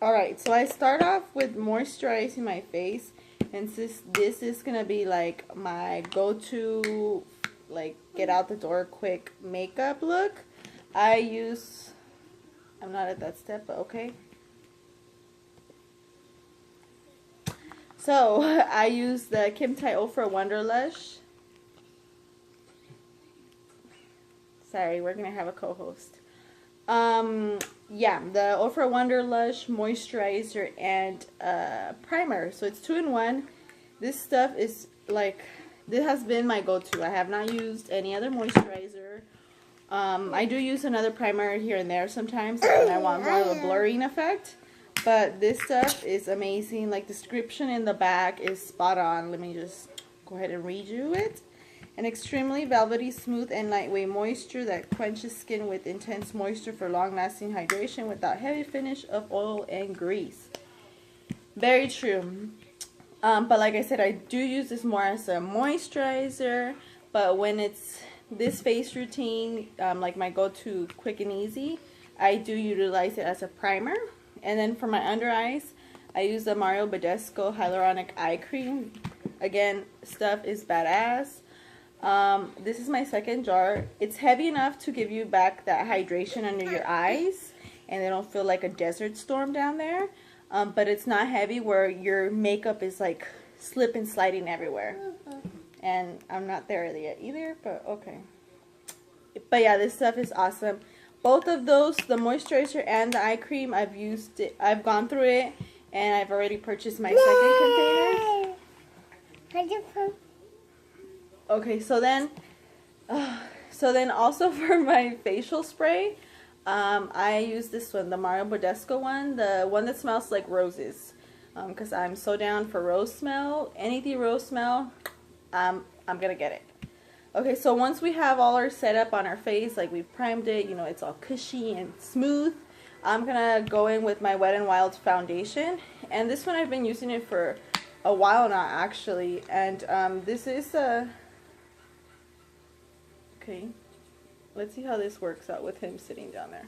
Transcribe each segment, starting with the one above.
Alright, so I start off with moisturizing my face. And since this is going to be like my go-to, like, get out the door quick makeup look, I'm not at that step, but okay. So, I use the Kim Tai Ultra Wonder Lush. Sorry, we're going to have a co-host. Yeah, the Ultra Wonder Lush moisturizer and primer. So it's 2-in-1. This stuff is like, this has been my go-to. I have not used any other moisturizer. I do use another primer here and there sometimes when I want more of a blurring effect. But this stuff is amazing. Like, the description in the back is spot on. Let me just go ahead and read you it. An extremely velvety, smooth, and lightweight moisture that quenches skin with intense moisture for long-lasting hydration without heavy finish of oil and grease. Very true. But like I said, I do use this more as a moisturizer. But when it's this face routine, like my go-to quick and easy, I do utilize it as a primer. And then for my under eyes, I use the Mario Badescu Hyaluronic Eye Cream. Again, stuff is badass. This is my second jar. It's heavy enough to give you back that hydration under your eyes, and they don't feel like a desert storm down there. But it's not heavy where your makeup is like slip and sliding everywhere. And I'm not there yet either, but okay. But yeah, this stuff is awesome. Both of those, the moisturizer and the eye cream, I've used it. I've gone through it, and I've already purchased my second container. Okay, so then also for my facial spray, I use this one, the Mario Badescu one, the one that smells like roses, because I'm so down for rose smell. Anything rose smell, I'm gonna get it. Okay, so once we have all our setup on our face, like we've primed it, you know, it's all cushy and smooth, I'm gonna go in with my Wet n Wild foundation, and this one I've been using it for a while now actually, and this is a okay, let's see how this works out with him sitting down there.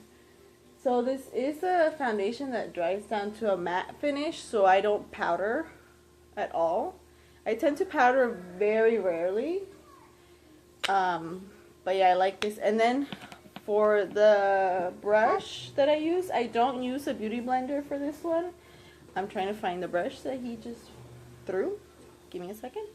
So this is a foundation that dries down to a matte finish, so I don't powder at all. I tend to powder very rarely. But yeah, I like this. And then for the brush that I use, I don't use a beauty blender for this one. I'm trying to find the brush that he just threw. Give me a second.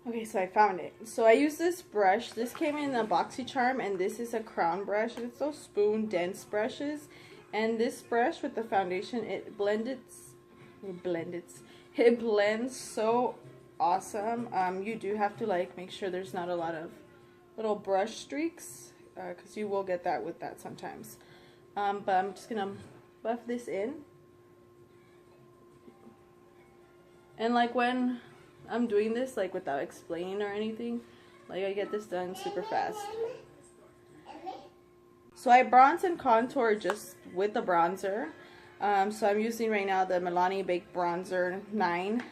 Okay, so I found it. So I use this brush. This came in a BoxyCharm, and this is a crown brush. It's those spoon dense brushes. And this brush with the foundation, it blends so awesome. You do have to like make sure there's not a lot of little brush streaks, because you will get that with that sometimes. But I'm just gonna buff this in. And like when I'm doing this, like without explaining or anything, like I get this done super fast. So I bronze and contour just with the bronzer. So I'm using right now the Milani Baked Bronzer 9.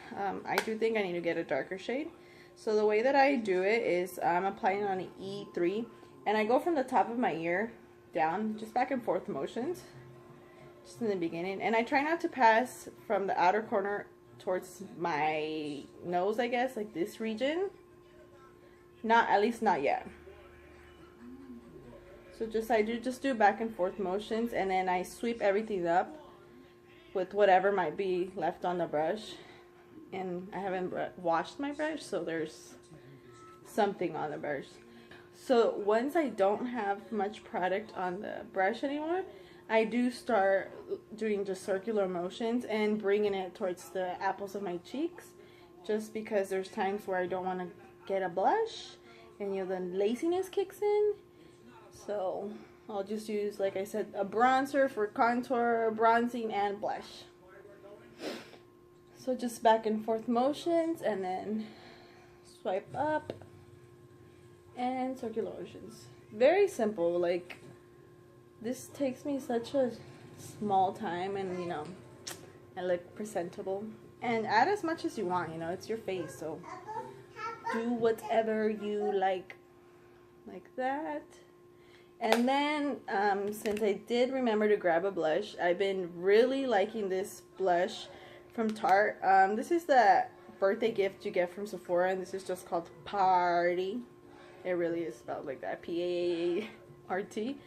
I do think I need to get a darker shade. So the way that I do it is I'm applying on an E3, and I go from the top of my ear down, just back and forth motions, just in the beginning. And I try not to pass from the outer corner towards my nose, I guess, like this region. At least not yet. So I just do back and forth motions, and then I sweep everything up with whatever might be left on the brush. And I haven't washed my brush, so there's something on the brush. So once I don't have much product on the brush anymore, I do start doing just circular motions and bringing it towards the apples of my cheeks, just because there's times where I don't want to get a blush, and you know, the laziness kicks in. So I'll just use, like I said, a bronzer for contour, bronzing, and blush. So just back and forth motions, and then swipe up and circular motions. Very simple. Like, this takes me such a small time, and you know, I look presentable. And add as much as you want, you know, it's your face, so do whatever you like that. And then, since I did remember to grab a blush, I've been really liking this blush from Tarte. This is the birthday gift you get from Sephora, and this is just called Party. It really is spelled like that, P-A-R-T.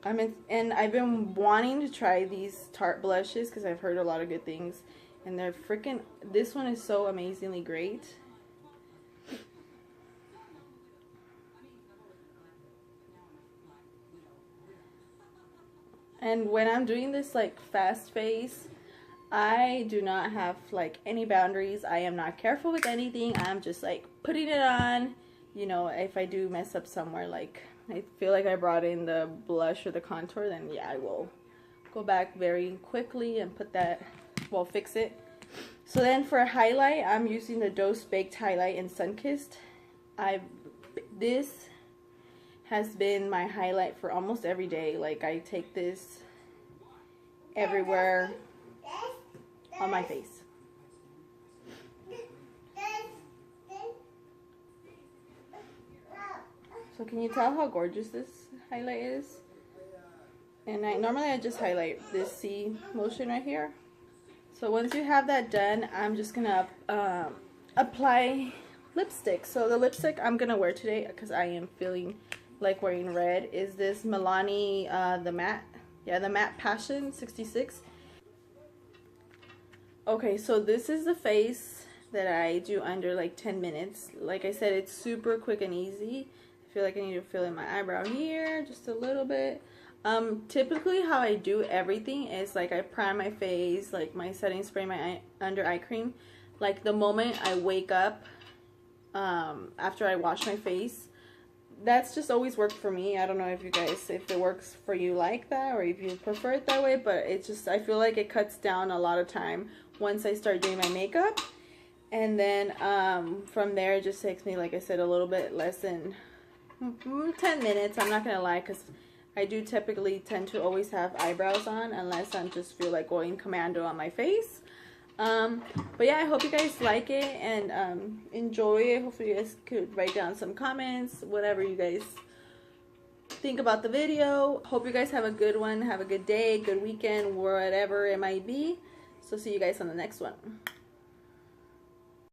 And I've been wanting to try these Tarte blushes because I've heard a lot of good things. And they're freaking, this one is so amazingly great. And when I'm doing this like fast face, I do not have like any boundaries. I am not careful with anything. I'm just like putting it on. You know, if I do mess up somewhere, like I feel like I brought in the blush or the contour, then yeah, I will go back very quickly and put that, well, fix it. So then for a highlight, I'm using the Dose Baked Highlight in Sunkissed. This has been my highlight for almost every day. Like I take this everywhere on my face. So can you tell how gorgeous this highlight is? And normally I just highlight this C motion right here. So once you have that done, I'm just gonna apply lipstick. So the lipstick I'm gonna wear today, because I am feeling like wearing red, is this Milani the matte Passion 66. Okay, so this is the face that I do under like 10 minutes. Like I said, it's super quick and easy. I feel like I need to fill in my eyebrow here just a little bit. Typically how I do everything is like I prime my face, like my setting spray, my under eye cream, like the moment I wake up after I wash my face. That's just always worked for me. I don't know if it works for you like that or if you prefer it that way, but it's just, I feel like it cuts down a lot of time once I start doing my makeup. And then from there, it just takes me, like I said, a little bit less than 10 minutes. I'm not gonna lie, because I do typically tend to always have eyebrows on unless I just feel like going commando on my face. But yeah, I hope you guys like it and enjoy it. Hopefully you guys could write down some comments, whatever you guys think about the video. Hope you guys have a good one, have a good day, good weekend, whatever it might be. So see you guys on the next one.